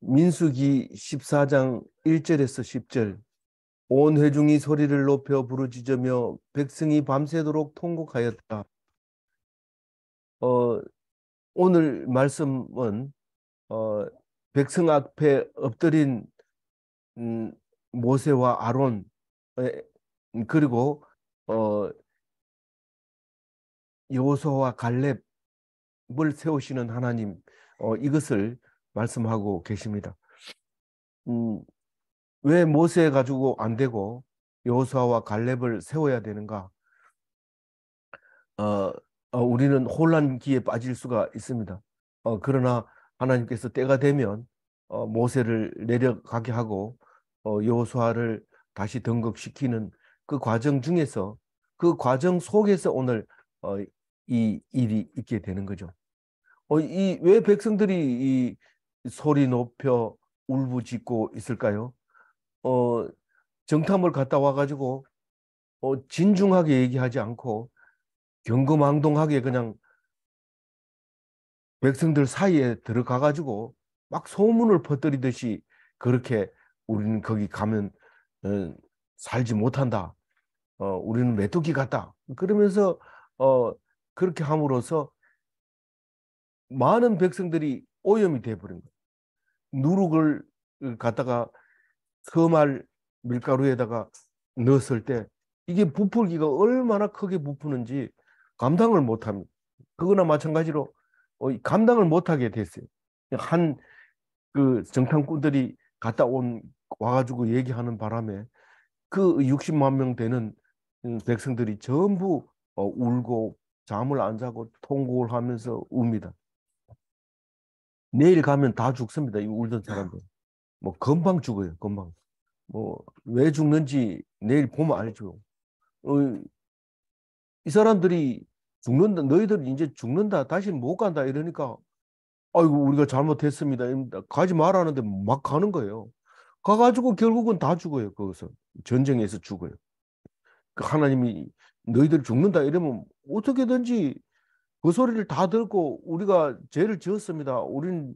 민수기 14장 1절에서 10절. 온 회중이 소리를 높여 부르짖으며 백성이 밤새도록 통곡하였다. 어, 오늘 말씀은 백성 앞에 엎드린 음, 모세와 아론, 그리고 어, 여호수아와 갈렙을 세우시는 하나님, 이것을 말씀하고 계십니다. 음, 왜 모세 가지고 안 되고 여호수아와 갈렙을 세워야 되는가? 어, 우리는 혼란기에 빠질 수가 있습니다. 그러나 하나님께서 때가 되면 모세를 내려가게 하고 여호수아를 다시 등극시키는 그 과정 중에서, 그 과정 속에서 오늘 이 일이 있게 되는 거죠. 이 왜 백성들이 이 소리 높여 울부짖고 있을까요? 어, 정탐을 갔다 와가지고 진중하게 얘기하지 않고 경거망동하게 그냥 백성들 사이에 들어가가지고 막 소문을 퍼뜨리듯이, 그렇게 우리는 거기 가면 어, 살지 못한다. 우리는 메뚜기 같다. 그러면서 어, 그렇게 함으로써 많은 백성들이 오염이 돼버린 거예요. 누룩을 갖다가 서말 밀가루에다가 넣었을 때 이게 부풀기가 얼마나 크게 부푸는지 감당을 못합니다. 그거나 마찬가지로 감당을 못하게 됐어요. 한 그 정탐꾼들이 갔다 와가지고 얘기하는 바람에 그 60만 명 되는 백성들이 전부 울고 잠을 안 자고 통곡을 하면서 웁니다. 내일 가면 다 죽습니다. 이 울던 사람들. 뭐 금방 죽어요. 금방. 뭐 왜 죽는지 내일 보면 알죠. 어, 이 사람들이 죽는다, 너희들 이제 죽는다, 다시 못 간다 이러니까 아이고 우리가 잘못했습니다. 가지 말라는데 막 가는 거예요. 가가지고 결국은 다 죽어요. 거기서 전쟁에서 죽어요. 그 하나님이 너희들 죽는다 이러면 어떻게든지 그 소리를 다 듣고 우리가 죄를 지었습니다. 우리는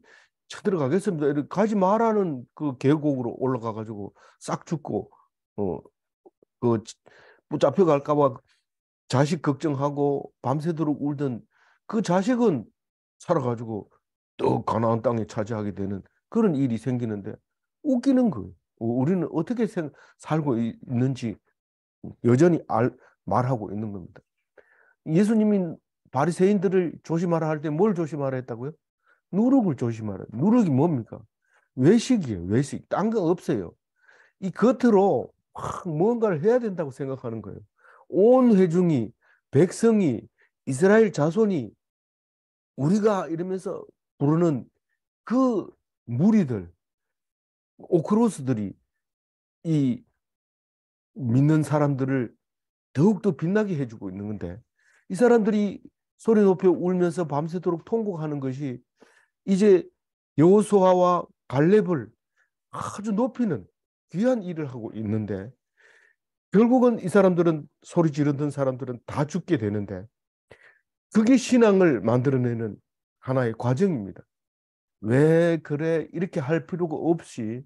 쳐들어가겠습니다. 이렇게 가지 말라는 그 계곡으로 올라가가지고 싹 죽고 어, 그 붙잡혀 갈까봐 자식 걱정하고 밤새도록 울던 그 자식은 살아가지고 또 가나안 땅에 차지하게 되는 그런 일이 생기는데 웃기는 거예요. 우리는 어떻게 살고 있는지 여전히 말하고 있는 겁니다. 예수님이 바리새인들을 조심하라 할 때 뭘 조심하라 했다고요? 누룩을 조심하라. 누룩이 뭡니까? 외식이에요. 외식. 딴 거 없어요. 이 겉으로 뭔가를 해야 된다고 생각하는 거예요. 온 회중이, 백성이, 이스라엘 자손이 우리가 이러면서 부르는 그 무리들, 오크로스들이 이 믿는 사람들을 더욱더 빛나게 해주고 있는 건데, 이 사람들이 소리 높여 울면서 밤새도록 통곡하는 것이 이제 여호수아와 갈렙을 아주 높이는 귀한 일을 하고 있는데, 결국은 이 사람들은, 소리 지르던 사람들은 다 죽게 되는데, 그게 신앙을 만들어내는 하나의 과정입니다. 왜 그래 이렇게 할 필요가 없이,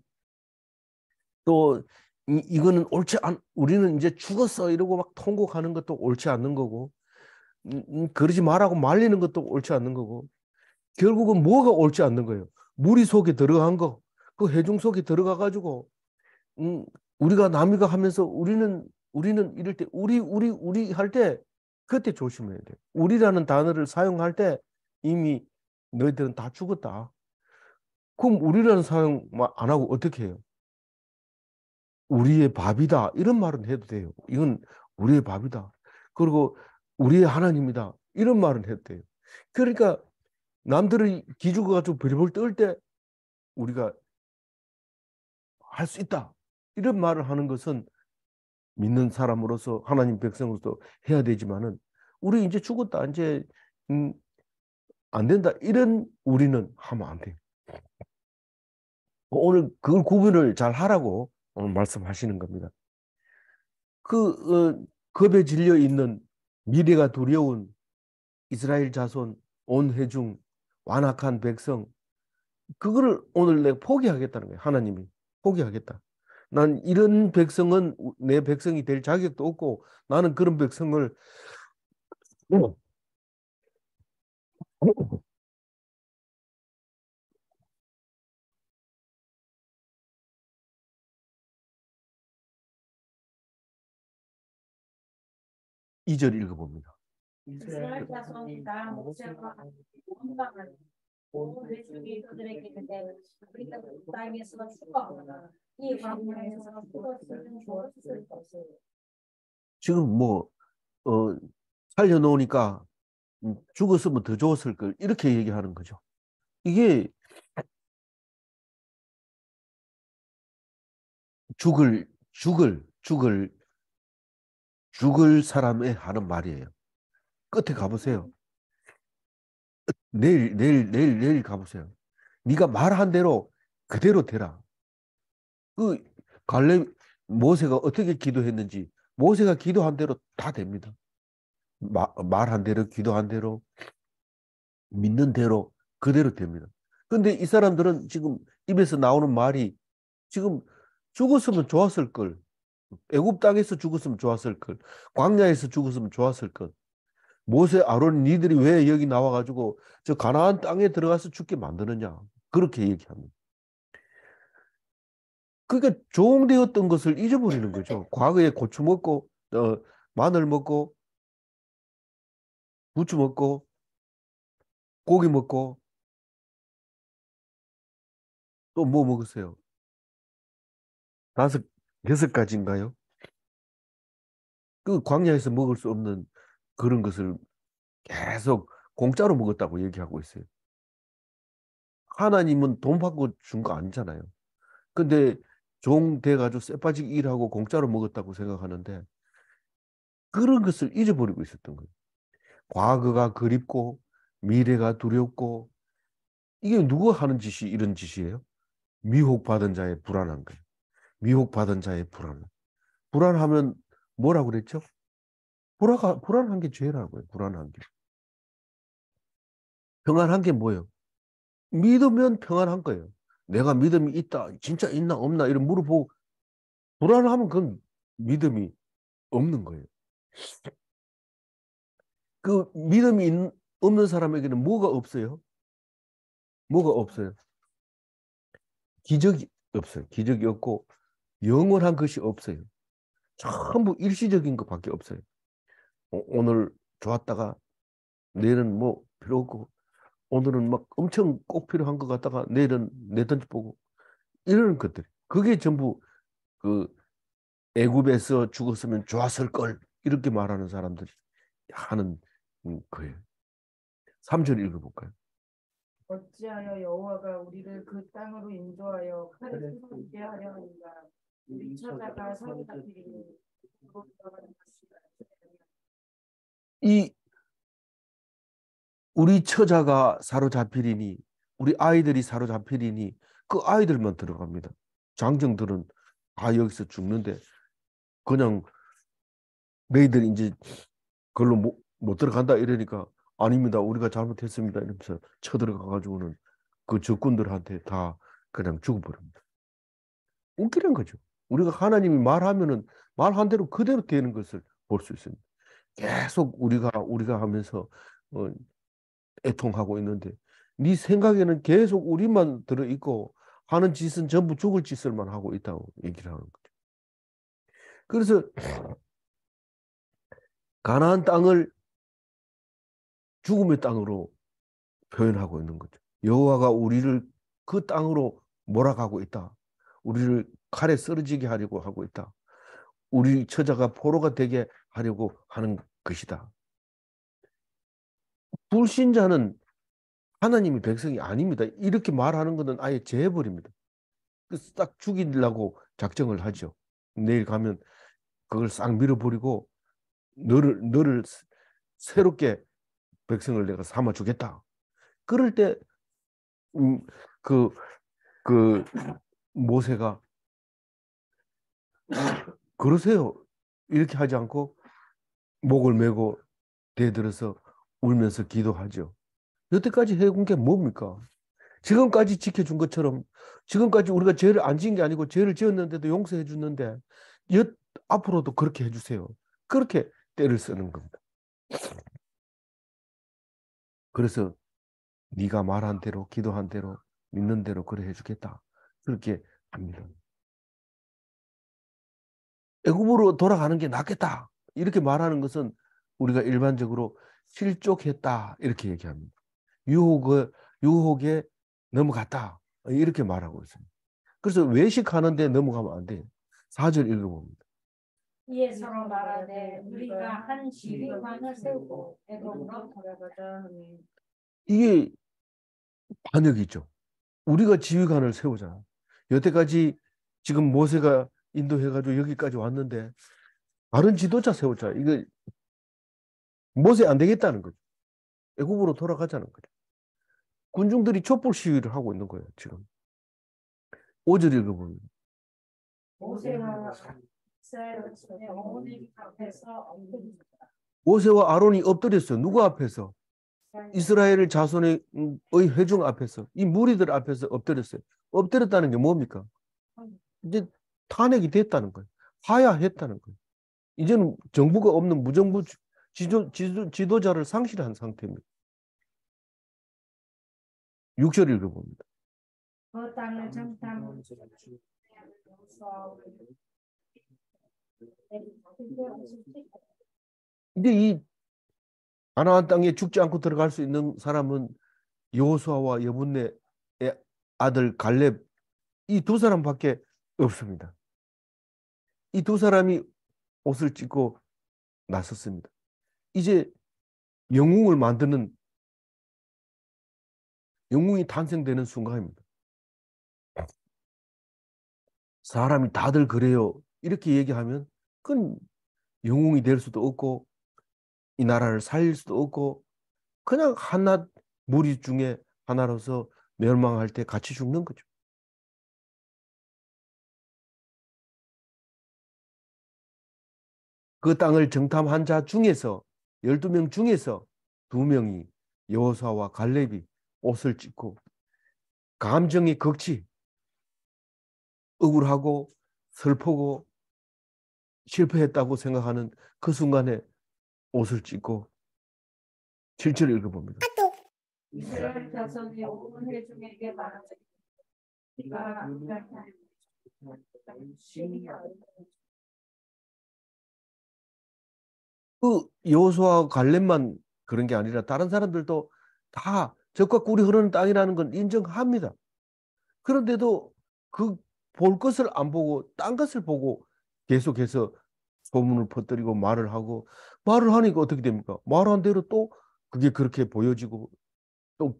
또 이거는 옳지 않, 우리는 이제 죽었어 이러고 막 통곡하는 것도 옳지 않는 거고, 그러지 말라고 말리는 것도 옳지 않는 거고, 결국은 뭐가 옳지 않는 거예요? 무리 속에 들어간 거, 그 회중 속에 들어가 가지고 우리가 남이가 하면서 우리는 이럴 때 우리 할 때 그때 조심해야 돼. 우리라는 단어를 사용할 때 이미 너희들은 다 죽었다. 그럼 우리라는 사용 안 하고 어떻게 해요? 우리의 밥이다. 이런 말은 해도 돼요. 이건 우리의 밥이다. 그리고 우리의 하나님이다. 이런 말은 해도 돼요. 그러니까 남들이 기죽어 가지고 벌벌 떨 때 우리가 할 수 있다. 이런 말을 하는 것은 믿는 사람으로서, 하나님 백성으로서 해야 되지만은, 우리 이제 죽었다, 이제 음, 안 된다, 이런 우리는 하면 안 돼요. 오늘 그걸 구분을 잘 하라고 오늘 말씀하시는 겁니다. 겁에 질려 있는, 미래가 두려운 이스라엘 자손, 온 회중, 완악한 백성, 그거를 오늘 내가 포기하겠다는 거예요. 하나님이 포기하겠다. 난 이런 백성은 내 백성이 될 자격도 없고 나는 그런 백성을 2절 읽어봅니다. 이스라엘 자손이 나 모세와 원망하니 내 주기 그들에게 이르되 우리가 그 땅에서 죽어거나 이 광야에서 죽었으면 좋았을 것을. 지금 뭐 살려놓으니까 죽었으면 더 좋았을 걸 이렇게 얘기하는 거죠. 이게 죽을 사람의 하는 말이에요. 끝에 가보세요. 내일 가보세요. 네가 말한 대로 그대로 되라. 그 갈렙 모세가 어떻게 기도했는지 모세가 기도한 대로 다 됩니다. 말한 대로 기도한 대로 믿는 대로 그대로 됩니다. 근데 이 사람들은 지금 입에서 나오는 말이 지금 죽었으면 좋았을 걸. 애굽 땅에서 죽었으면 좋았을 걸. 광야에서 죽었으면 좋았을 걸. 모세, 아론, 니들이 왜 여기 나와가지고 저 가나안 땅에 들어가서 죽게 만드느냐. 그렇게 얘기합니다. 그러니까 종되었던 것을 잊어버리는 거죠. 과거에 고추 먹고, 마늘 먹고, 부추 먹고, 고기 먹고, 또 뭐 먹었어요? 다섯, 여섯 가지인가요? 그 광야에서 먹을 수 없는 그런 것을 계속 공짜로 먹었다고 얘기하고 있어요. 하나님은 돈 받고 준 거 아니잖아요. 근데 종 돼가지고 쇠빠지기 일하고 공짜로 먹었다고 생각하는데 그런 것을 잊어버리고 있었던 거예요. 과거가 그립고 미래가 두렵고 이게 누가 하는 짓이 이런 짓이에요? 미혹받은 자의 불안한 거예요. 미혹받은 자의 불안. 불안하면 뭐라고 그랬죠? 불안한 게 죄라고요. 불안한 게. 평안한 게 뭐예요? 믿으면 평안한 거예요. 내가 믿음이 있다, 진짜 있나 없나 이런 물어보고 불안하면 그건 믿음이 없는 거예요. 그 믿음이 없는 사람에게는 뭐가 없어요? 뭐가 없어요? 기적이 없어요. 기적이 없고 영원한 것이 없어요. 전부 일시적인 것밖에 없어요. 오늘 좋았다가 내일은 뭐 필요 없고 오늘은 막 엄청 꼭 필요한 것 같다가 내일은 내던지 보고 이런 것들. 그게 전부 그 애굽에서 죽었으면 좋았을 걸 이렇게 말하는 사람들이 하는 거예요. 3절 읽어볼까요? 어찌하여 여호와가 우리를 그 땅으로 인도하여 칼에 쏟게 하려 하는가. 우리 처자가 사로잡히리니 그로 들어가는 것이다. 이 우리 처자가 사로잡히리니 우리 아이들이 사로잡히리니 그 아이들만 들어갑니다. 장정들은 다 여기서 죽는데 그냥 너희들 이제 그걸로 못 들어간다 이러니까 아닙니다. 우리가 잘못했습니다. 이러면서 쳐들어가 가지고는 그 적군들한테 다 그냥 죽어버립니다. 웃기는 거죠. 우리가 하나님이 말하면은 말한 대로 그대로 되는 것을 볼 수 있습니다. 계속 우리가 하면서 어, 애통하고 있는데 네 생각에는 계속 우리만 들어 있고 하는 짓은 전부 죽을 짓을만 하고 있다고 얘기를 하는 거죠. 그래서 가나안 땅을 죽음의 땅으로 표현하고 있는 거죠. 여호와가 우리를 그 땅으로 몰아가고 있다. 우리를 칼에 쓰러지게 하려고 하고 있다. 우리 처자가 포로가 되게 하려고 하는 것이다. 불신자는 하나님의 백성이 아닙니다. 이렇게 말하는 것은 아예 제해버립니다. 싹 죽이려고 작정을 하죠. 내일 가면 그걸 싹 밀어버리고 너를 새롭게 백성을 내가 삼아 주겠다. 그럴 때 음, 그, 그 모세가 그러세요. 이렇게 하지 않고 목을 메고 대들어서 울면서 기도하죠. 여태까지 해온 게 뭡니까? 지금까지 지켜준 것처럼 지금까지 우리가 죄를 안 지은 게 아니고 죄를 지었는데도 용서해 줬는데 앞으로도 그렇게 해주세요. 그렇게 때를 쓰는 겁니다. 그래서 네가 말한 대로 기도한 대로 믿는 대로 그래 해주겠다. 그렇게 합니다. 애굽으로 돌아가는 게 낫겠다. 이렇게 말하는 것은 우리가 일반적으로 실족했다. 이렇게 얘기합니다. 유혹에 넘어갔다. 이렇게 말하고 있습니다. 그래서 외식하는데 넘어가면 안 돼요. 4절 읽어봅니다. 이에 서로 말하되 우리가 한 지휘관을 세우고 애굽으로 돌아가자. 이게 반역이죠. 우리가 지휘관을 세우잖아. 여태까지 지금 모세가 인도해가지고 여기까지 왔는데 다른 지도자 세우자. 이거 모세 안 되겠다는 거죠. 애굽으로 돌아가자는 거죠. 군중들이 촛불 시위를 하고 있는 거예요. 지금 5절 읽어봅니다. 모세와 어머니 앞에서 엎드렸다. 모세와 아론이 엎드렸어요. 누구 앞에서? 이스라엘 자손의 회중 앞에서, 이 무리들 앞에서 엎드렸어요. 엎드렸다는 게 뭡니까? 이제 탄핵이 됐다는 거예요. 하야했다는 거예요. 이제는 정부가 없는 무정부 지도자를 상실한 상태입니다. 6절 읽어봅니다. 그 땅을 정탐 이제 이 가나안 땅에 죽지 않고 들어갈 수 있는 사람은 여호수아와 여분네의 아들 갈렙, 이 두 사람밖에 없습니다. 이 두 사람이 옷을 찢고 나섰습니다. 이제 영웅이 탄생되는 순간입니다. 사람이 다들 그래요. 이렇게 얘기하면 그건 영웅이 될 수도 없고 이 나라를 살릴 수도 없고 그냥 한낱 무리 중에 하나로서 멸망할 때 같이 죽는 거죠. 그 땅을 정탐한 자 중에서 12명 중에서 2명이 여호수아와 갈렙이 옷을 찢고 감정이 극치 억울하고 슬프고 실패했다고 생각하는 그 순간에 옷을 찢고 7절 읽어봅니다. 이스라엘 자손이 온 회중에게 말하되 그 여호수아 갈렙만 그런 게 아니라 다른 사람들도 다 적과 꿀이 흐르는 땅이라는 건 인정합니다. 그런데도 그 볼 것을 안 보고 딴 것을 보고 계속해서 소문을 퍼뜨리고 말을 하니까 어떻게 됩니까? 말한 대로 또 그게 그렇게 보여지고 또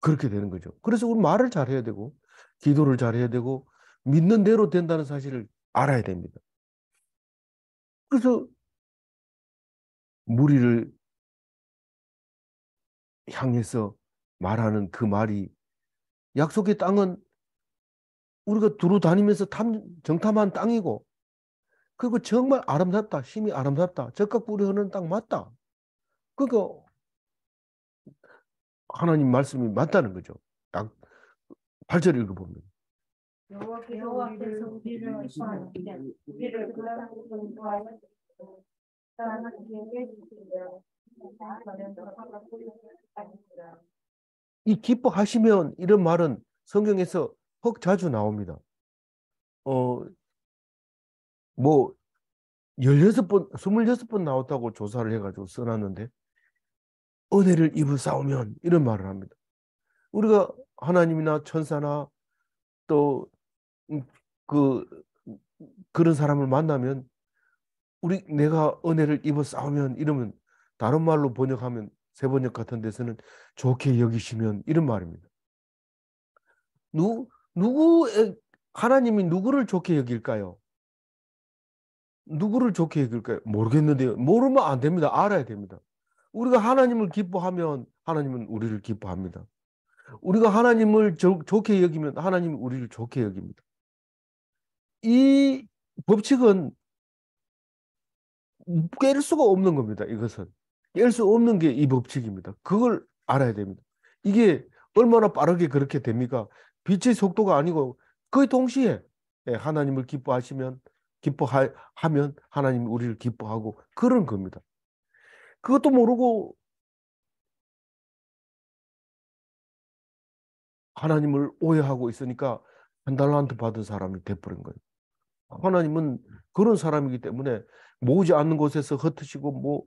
그렇게 되는 거죠. 그래서 우리 말을 잘해야 되고 기도를 잘해야 되고 믿는 대로 된다는 사실을 알아야 됩니다. 그래서 무리를 향해서 말하는 그 말이 약속의 땅은 우리가 두루 다니면서 정탐한 땅이고 그리고 정말 아름답다. 힘이 아름답다. 적과 꿀이 흐르는 땅 맞다. 그거 하나님 말씀이 맞다는 거죠. 8절 읽어보면 여호와께서 우리를 구하시되 우리를 그 땅으로 인도하여 사람에게 주시려 이 기뻐하시면 이런 말은 성경에서 혹 자주 나옵니다. 뭐 16번, 26번 나왔다고 조사를 해가지고 써놨는데 은혜를 입을 싸우면 이런 말을 합니다. 우리가 하나님이나 천사나 또 그 그런 사람을 만나면 내가 은혜를 입어 싸우면 이러면 다른 말로 번역하면 세번역 같은 데서는 좋게 여기시면 이런 말입니다. 하나님이 누구를 좋게 여길까요? 누구를 좋게 여길까요? 모르겠는데요. 모르면 안 됩니다. 알아야 됩니다. 우리가 하나님을 기뻐하면 하나님은 우리를 기뻐합니다. 우리가 하나님을 좋게 여기면 하나님이 우리를 좋게 여깁니다. 이 법칙은 깰 수가 없는 겁니다. 이것은 깰 수 없는 게 이 법칙입니다. 그걸 알아야 됩니다. 이게 얼마나 빠르게 그렇게 됩니까? 빛의 속도가 아니고 거의 동시에 하나님을 기뻐하면 하나님이 우리를 기뻐하고 그런 겁니다. 그것도 모르고 하나님을 오해하고 있으니까 한 달란트 받은 사람이 돼버린 거예요. 하나님은 그런 사람이기 때문에 모으지 않는 곳에서 흩으시고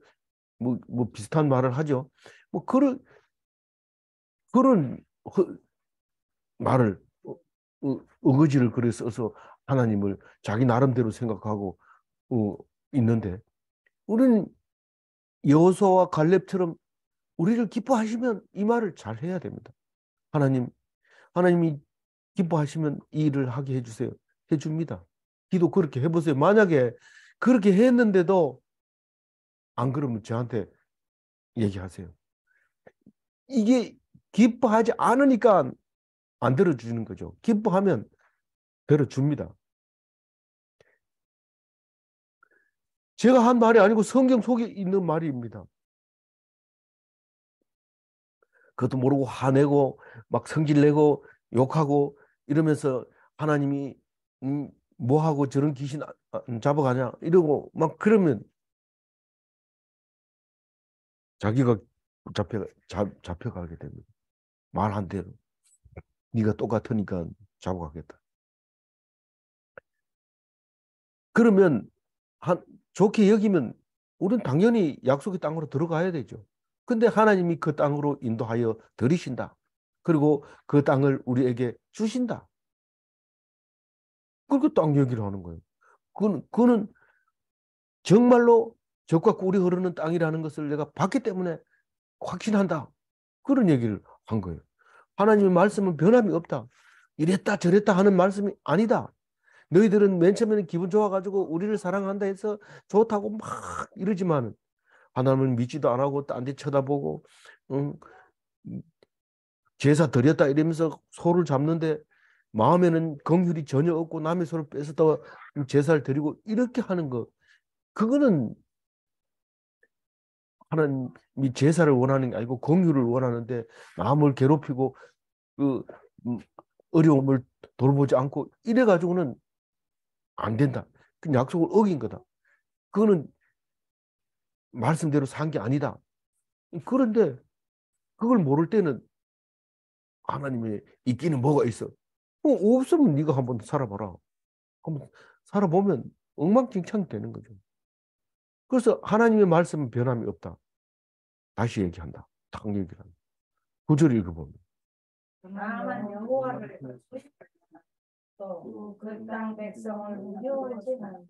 뭐 비슷한 말을 하죠. 뭐 그런 말을 어거지를 그래 써서 하나님을 자기 나름대로 생각하고 어, 있는데 우리는 여호수아와 갈렙처럼 우리를 기뻐하시면 이 말을 잘 해야 됩니다. 하나님이 기뻐하시면 이 일을 하게 해주세요. 해줍니다. 기도 그렇게 해보세요. 만약에 그렇게 했는데도 안 그러면 저한테 얘기하세요. 이게 기뻐하지 않으니까 안 들어주는 거죠. 기뻐하면 들어줍니다. 제가 한 말이 아니고 성경 속에 있는 말입니다. 그것도 모르고 화내고 막 성질내고 욕하고 이러면서 하나님이 뭐하고 저런 귀신 잡아가냐 이러고 막 그러면 자기가 잡혀가게 됩니다. 말 한 대로. 네가 똑같으니까 잡아가겠다. 그러면 한, 좋게 여기면 우리는 당연히 약속의 땅으로 들어가야 되죠. 근데 하나님이 그 땅으로 인도하여 들이신다. 그리고 그 땅을 우리에게 주신다. 그렇게 땅 얘기를 하는 거예요. 그는 정말로 적과 꿀이 흐르는 땅이라는 것을 내가 봤기 때문에 확신한다. 그런 얘기를 한 거예요. 하나님의 말씀은 변함이 없다. 이랬다 저랬다 하는 말씀이 아니다. 너희들은 맨 처음에는 기분 좋아가지고 우리를 사랑한다 해서 좋다고 막 이러지만 하나님을 믿지도 안 하고 딴 데 쳐다보고 응, 제사 드렸다 이러면서 소를 잡는데 마음에는 긍휼이 전혀 없고 남의 소를 뺏어다 제사를 드리고 이렇게 하는 거 그거는 하나님이 제사를 원하는 게 아니고 긍휼을 원하는데 남을 괴롭히고 그 음, 어려움을 돌보지 않고 이래 가지고는 안 된다. 그 약속을 어긴 거다. 그거는 말씀대로 산 게 아니다. 그런데 그걸 모를 때는 하나님의 있기는 뭐가 있어? 없으면 네가 한번 살아봐라. 한번 살아보면 엉망진창이 되는 거죠. 그래서 하나님의 말씀은 변함이 없다. 다시 얘기한다. 딱 얘기를 한다. 구절 읽어보면. 다만 여호와를 또그 땅 백성을 우겨오지만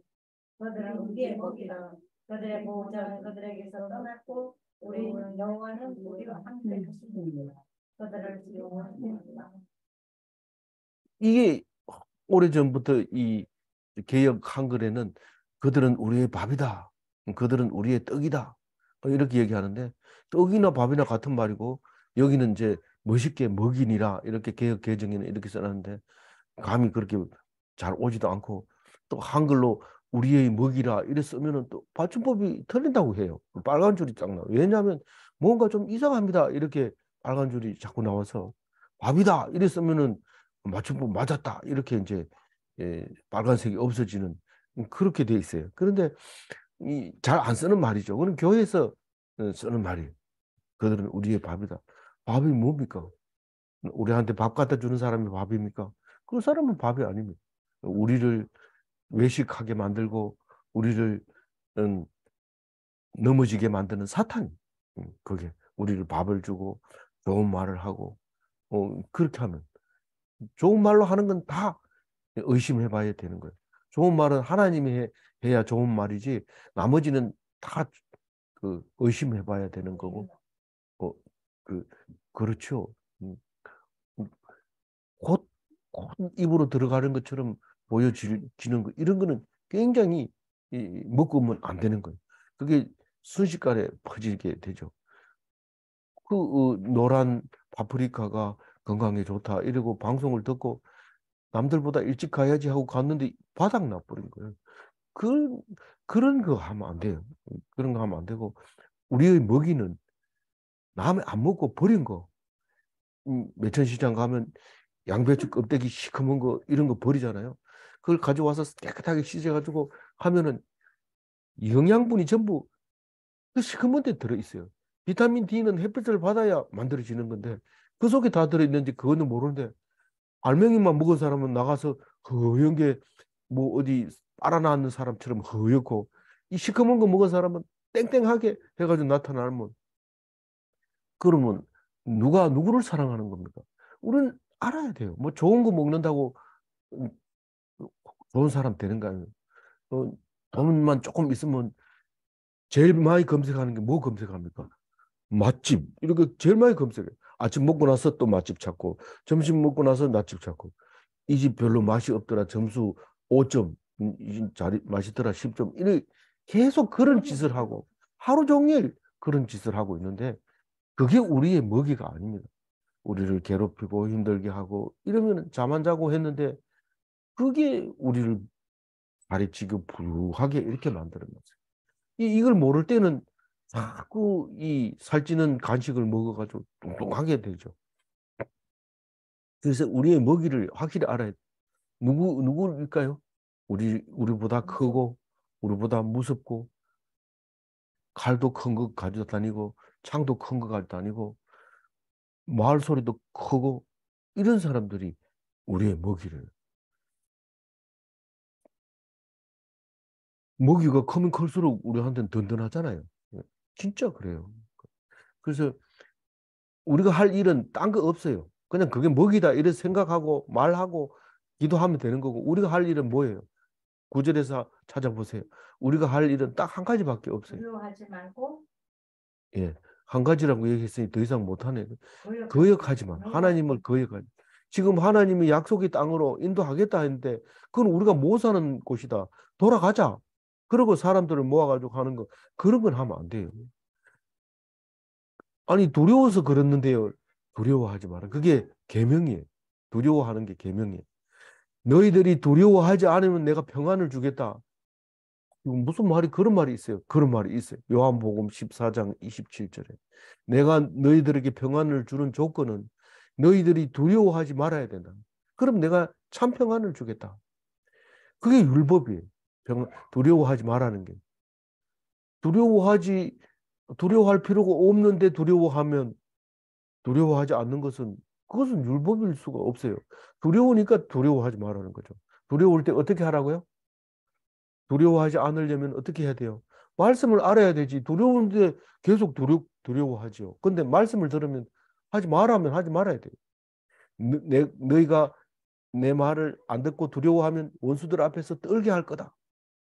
그들은 우리의 먹이라 그들의 보호자는 그들에게서 떠났고 우리는 여호와는 우리와 함께 하시니라 그들을 지옥하시니라. 이게 오래전부터 이 개역 한글에는 그들은 우리의 밥이다. 그들은 우리의 떡이다. 이렇게 얘기하는데 떡이나 밥이나 같은 말이고 여기는 이제 멋있게 먹이니라 이렇게 개역 개정에는 이렇게 써놨는데 감이 그렇게 잘 오지도 않고 또 한글로 우리의 먹이라 이래 쓰면은 또 받침법이 틀린다고 해요. 빨간 줄이 딱 나와요. 왜냐하면 뭔가 좀 이상합니다. 이렇게 빨간 줄이 자꾸 나와서 밥이다 이래 쓰면은 맞춤법 맞았다 이렇게 이제 빨간색이 없어지는 그렇게 돼 있어요. 그런데 잘 안 쓰는 말이죠. 그건 교회에서 쓰는 말이에요. 그들은 우리의 밥이다. 밥이 뭡니까? 우리한테 밥 갖다 주는 사람이 밥입니까? 그 사람은 밥이 아닙니다. 우리를 외식하게 만들고 우리를 음, 넘어지게 만드는 사탄. 그게 우리를 밥을 주고 좋은 말을 하고 그렇게 하면 좋은 말로 하는 건 다 의심해 봐야 되는 거예요. 좋은 말은 하나님이 해야 좋은 말이지 나머지는 다 그 의심해 봐야 되는 거고 어, 그 그렇죠. 음, 음, 곧, 곧 입으로 들어가는 것처럼 보여지는 거 이런 거는 굉장히 먹으면 안 되는 거예요. 그게 순식간에 퍼지게 되죠. 노란 파프리카가 건강에 좋다 이러고 방송을 듣고 남들보다 일찍 가야지 하고 갔는데 바닥 나버린 거예요. 그, 그런 거 하면 안 돼요. 그런 거 하면 안 되고 우리의 먹이는 남이 안 먹고 버린 거 매천시장 가면 양배추 껍데기 시커먼 거 이런 거 버리잖아요. 그걸 가져와서 깨끗하게 씻어가지고 하면은 영양분이 전부 그 시커먼 데 들어있어요. 비타민 D는 햇빛을 받아야 만들어지는 건데 그 속에 다 들어있는지 그거는 모르는데 알맹이만 먹은 사람은 나가서 허연 게 뭐 어디 빨아나는 사람처럼 허옇고 이 시커먼 거 먹은 사람은 땡땡하게 해가지고 나타나면 그러면 누가 누구를 사랑하는 겁니까? 우리는 알아야 돼요. 뭐 좋은 거 먹는다고 음, 좋은 사람 되는가요? 어, 돈만 조금 있으면 제일 많이 검색하는 게 뭐 검색합니까? 맛집. 이렇게 제일 많이 검색해. 아침 먹고 나서 또 맛집 찾고, 점심 먹고 나서 맛집 찾고, 이 집 별로 맛이 없더라. 점수 5점, 이집 자리 맛있더라. 10점. 이렇게 계속 그런 짓을 하고, 하루 종일 그런 짓을 하고 있는데, 그게 우리의 먹이가 아닙니다. 우리를 괴롭히고 힘들게 하고, 이러면 잠 안 자고 했는데, 그게 우리를 다리치고 불우하게 이렇게 만드는 거죠. 이걸 모를 때는 자꾸 이 살찌는 간식을 먹어가지고 뚱뚱하게 되죠. 그래서 우리의 먹이를 확실히 알아야 돼. 누구일까요? 우리보다 크고, 우리보다 무섭고, 칼도 큰 거 가지고 다니고, 창도 큰 거 가지고 다니고, 말 소리도 크고, 이런 사람들이 우리의 먹이를. 먹이가 크면 클수록 우리한테는 든든하잖아요. 진짜 그래요. 그래서 우리가 할 일은 딴 거 없어요. 그냥 그게 먹이다 이렇게 생각하고 말하고 기도하면 되는 거고 우리가 할 일은 뭐예요? 구절에서 찾아보세요. 우리가 할 일은 딱 한 가지밖에 없어요. 두려워하지 말고 예, 한 가지라고 얘기했으니 더 이상 못하네. 거역하지 마. 하나님을 거역하지. 지금 하나님이 약속의 땅으로 인도하겠다 했는데 그건 우리가 못 사는 곳이다. 돌아가자. 그러고 사람들을 모아가지고 하는 거 그런 건 하면 안 돼요. 아니 두려워서 그랬는데요. 두려워하지 마라. 그게 계명이에요. 두려워하는 게 계명이에요. 너희들이 두려워하지 않으면 내가 평안을 주겠다. 무슨 말이 그런 말이 있어요. 그런 말이 있어요. 요한복음 14장 27절에 내가 너희들에게 평안을 주는 조건은 너희들이 두려워하지 말아야 된다. 그럼 내가 참 평안을 주겠다. 그게 율법이에요. 두려워하지 말라는 게. 두려워하지 두려워할 필요가 없는데 두려워하지 않는 것은 그것은 율법일 수가 없어요. 두려우니까 두려워하지 말라는 거죠. 두려울 때 어떻게 하라고요? 두려워하지 않으려면 어떻게 해야 돼요? 말씀을 알아야 되지. 두려운데 계속 두려워하죠. 근데 말씀을 들으면 하지 말라면 하지 말아야 돼요. 너희가 내 말을 안 듣고 두려워하면 원수들 앞에서 떨게 할 거다.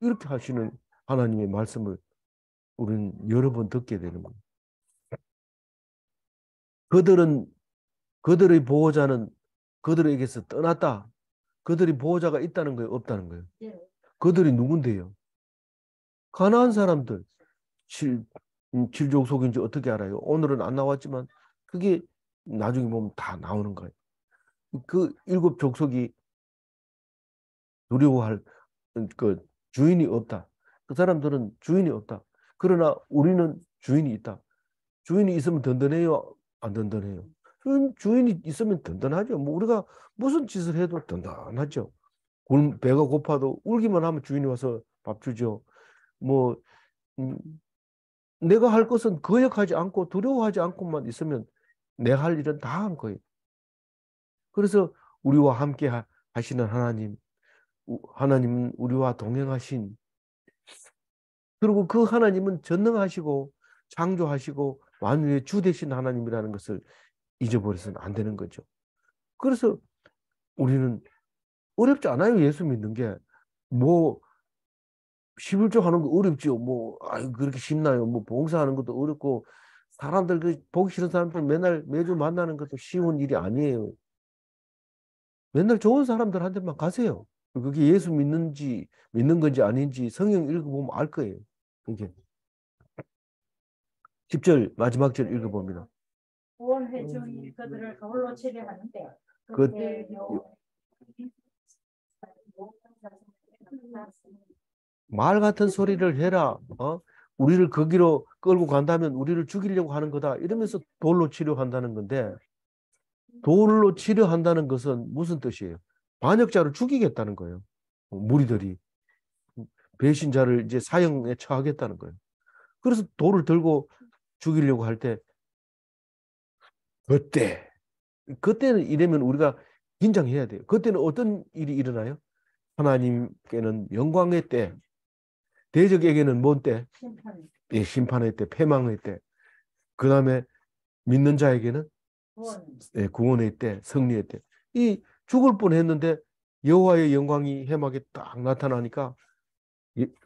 이렇게 하시는 하나님의 말씀을 우리는 여러 번 듣게 되는 거예요. 그들은 그들의 보호자는 그들에게서 떠났다. 그들이 보호자가 있다는 거예요, 없다는 거예요. 예. 그들이 누군데요? 가나안 사람들. 칠족속인지 어떻게 알아요? 오늘은 안 나왔지만 그게 나중에 보면 다 나오는 거예요. 그 일곱 족속이 두려워할 그 주인이 없다. 그 사람들은 주인이 없다. 그러나 우리는 주인이 있다. 주인이 있으면 든든해요? 안 든든해요? 주인이 있으면 든든하죠. 뭐 우리가 무슨 짓을 해도 든든하죠. 배가 고파도 울기만 하면 주인이 와서 밥 주죠. 뭐 음, 내가 할 것은 거역하지 않고 두려워하지 않고만 있으면 내가 할 일은 다 한 거예요. 그래서 우리와 함께 하시는 하나님, 하나님은 우리와 동행하신 그리고 그 하나님은 전능하시고 창조하시고 만유의 주 되신 하나님이라는 것을 잊어버려서는 안 되는 거죠. 그래서 우리는 어렵지 않아요. 예수 믿는 게. 뭐 11조 하는 거 어렵지요. 뭐 아유 그렇게 쉽나요? 뭐 봉사하는 것도 어렵고 사람들 그 보기 싫은 사람들 맨날 매주 만나는 것도 쉬운 일이 아니에요. 맨날 좋은 사람들한테만 가세요. 그게 예수 믿는 건지 아닌지 성경 읽어보면 알 거예요. 그게 10절 마지막 절 읽어봅니다. 구원해 주니 그들을 홀로 치려하는데 그 말 같은 소리를 해라. 우리를 거기로 끌고 간다면 우리를 죽이려고 하는 거다. 이러면서 돌로 치료한다는 건데 돌로 치려 한다는 것은 무슨 뜻이에요? 반역자를 죽이겠다는 거예요. 무리들이 배신자를 이제 사형에 처하겠다는 거예요. 그래서 돌을 들고 죽이려고 할 때 그때는 이러면 우리가 긴장해야 돼요. 그때는 어떤 일이 일어나요? 하나님께는 영광의 때, 대적에게는 뭔 때? 심판. 예, 심판의 때, 패망의 때. 그 다음에 믿는 자에게는 구원. 예, 구원의 때, 승리의 때. 이 죽을 뻔했는데 여호와의 영광이 해막에 딱 나타나니까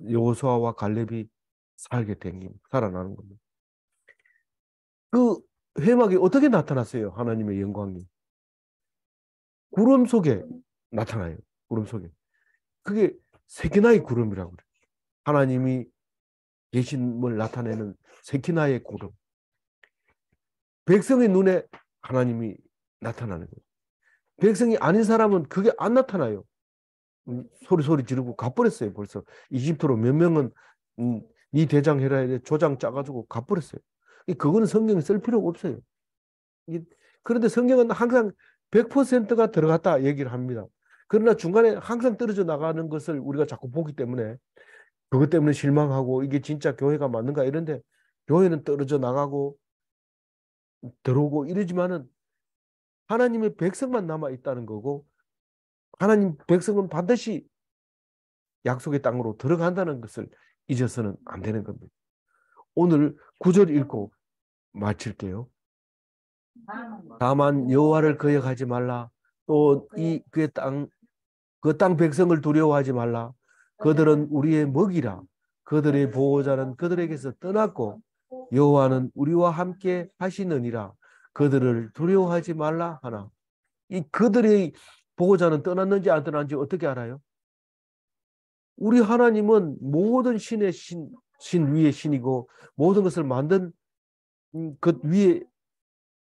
여호수아와 갈렙이 살게 된 겁니다. 살아나는 겁니다. 그 회막에 어떻게 나타났어요? 하나님의 영광이 구름 속에 나타나요. 구름 속에. 그게 세키나의 구름이라고 그래요. 하나님이 계심을 나타내는 세키나의 구름. 백성의 눈에 하나님이 나타나는 거예요. 백성이 아닌 사람은 그게 안 나타나요. 소리 지르고 가버렸어요. 벌써 이집트로 몇 명은 네 대장 해라 해 조장 짜가지고 가버렸어요. 그거는 성경에 쓸 필요가 없어요. 그런데 성경은 항상 100%가 들어갔다 얘기를 합니다. 그러나 중간에 항상 떨어져 나가는 것을 우리가 자꾸 보기 때문에 그것 때문에 실망하고 이게 진짜 교회가 맞는가 이런데 교회는 떨어져 나가고 들어오고 이러지만은 하나님의 백성만 남아 있다는 거고 하나님 백성은 반드시 약속의 땅으로 들어간다는 것을 잊어서는 안 되는 겁니다. 오늘 9절 읽고 마칠게요. 다만 여호와를 거역하지 말라. 또 이 그 땅 백성을 두려워하지 말라. 그들은 우리의 먹이라. 그들의 보호자는 그들에게서 떠났고 여호와는 우리와 함께 하시느니라. 그들을 두려워하지 말라 하나. 이 그들의 보호자는 떠났는지 안 떠났는지 어떻게 알아요? 우리 하나님은 모든 신의 신 위의 신이고 모든 것을 만든 그 위에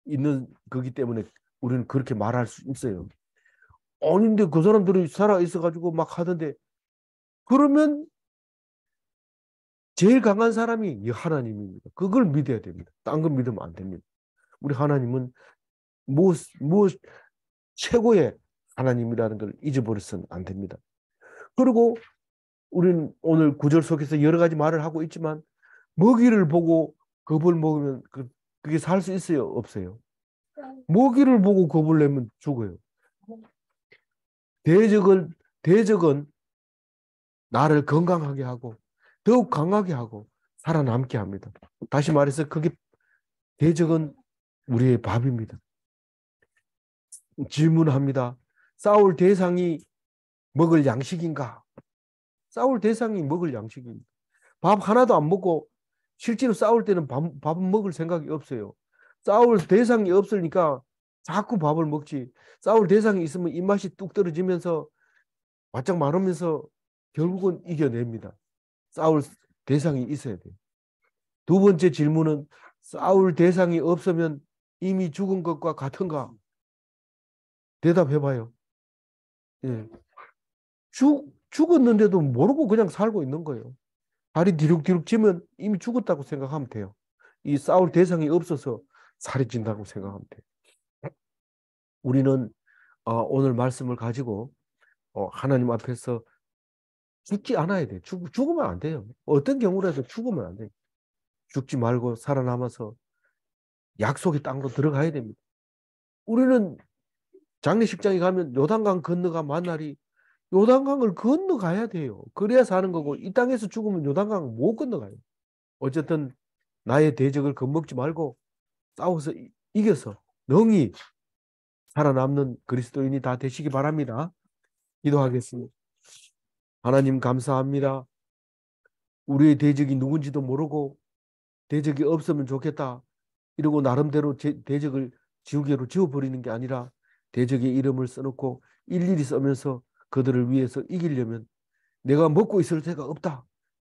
있는 거기 때문에 우리는 그렇게 말할 수 있어요. 아닌데 그 사람들이 살아 있어가지고 막 하던데 그러면 제일 강한 사람이 이 하나님입니다. 그걸 믿어야 됩니다. 딴 거 믿으면 안 됩니다. 우리 하나님은 뭐 최고의 하나님이라는 걸 잊어버려서는 안 됩니다. 그리고 우리는 오늘 구절 속에서 여러 가지 말을 하고 있지만 먹이를 보고 겁을 먹으면 그게 살 수 있어요? 없어요? 먹이를 보고 겁을 내면 죽어요. 대적은 나를 건강하게 하고 더욱 강하게 하고 살아남게 합니다. 다시 말해서 그게 대적은 우리의 밥입니다. 질문합니다. 싸울 대상이 먹을 양식인가? 싸울 대상이 먹을 양식입니다. 밥 하나도 안 먹고 실제로 싸울 때는 밥은 먹을 생각이 없어요. 싸울 대상이 없으니까 자꾸 밥을 먹지. 싸울 대상이 있으면 입맛이 뚝 떨어지면서 바짝 마르면서 결국은 이겨냅니다. 싸울 대상이 있어야 돼요. 두 번째 질문은 싸울 대상이 없으면 이미 죽은 것과 같은가? 대답해봐요. 예. 죽었는데도 모르고 그냥 살고 있는 거예요. 다리 뒤룩뒤룩 찌면 이미 죽었다고 생각하면 돼요. 이 싸울 대상이 없어서 살이 찐다고 생각하면 돼요. 우리는 오늘 말씀을 가지고 하나님 앞에서 죽지 않아야 돼요. 죽으면 안 돼요. 어떤 경우라도 죽으면 안 돼요. 죽지 말고 살아남아서 약속의 땅으로 들어가야 됩니다. 우리는 장례식장에 가면 요단강 건너가 만날이 요단강을 건너가야 돼요. 그래야 사는 거고 이 땅에서 죽으면 요단강을 못 건너가요. 어쨌든 나의 대적을 겁먹지 말고 싸워서 이겨서 능히 살아남는 그리스도인이 다 되시기 바랍니다. 기도하겠습니다. 하나님 감사합니다. 우리의 대적이 누군지도 모르고 대적이 없으면 좋겠다. 이러고 나름대로 대적을 지우개로 지워버리는 게 아니라 대적의 이름을 써놓고 일일이 써면서 그들을 위해서 이기려면 내가 먹고 있을 새가 없다.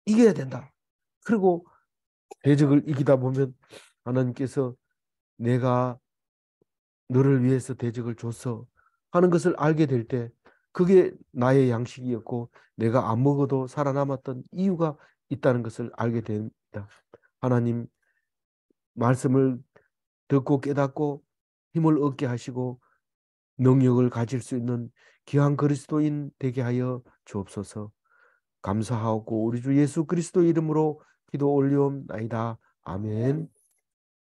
이겨야 된다. 그리고 대적을 이기다 보면 하나님께서 내가 너를 위해서 대적을 줬어 하는 것을 알게 될 때 그게 나의 양식이었고 내가 안 먹어도 살아남았던 이유가 있다는 것을 알게 됩니다. 하나님 말씀을 듣고 깨닫고 힘을 얻게 하시고 능력을 가질 수 있는 귀한 그리스도인 되게 하여 주옵소서. 감사하고 우리 주 예수 그리스도 이름으로 기도 올리옵나이다. 아멘.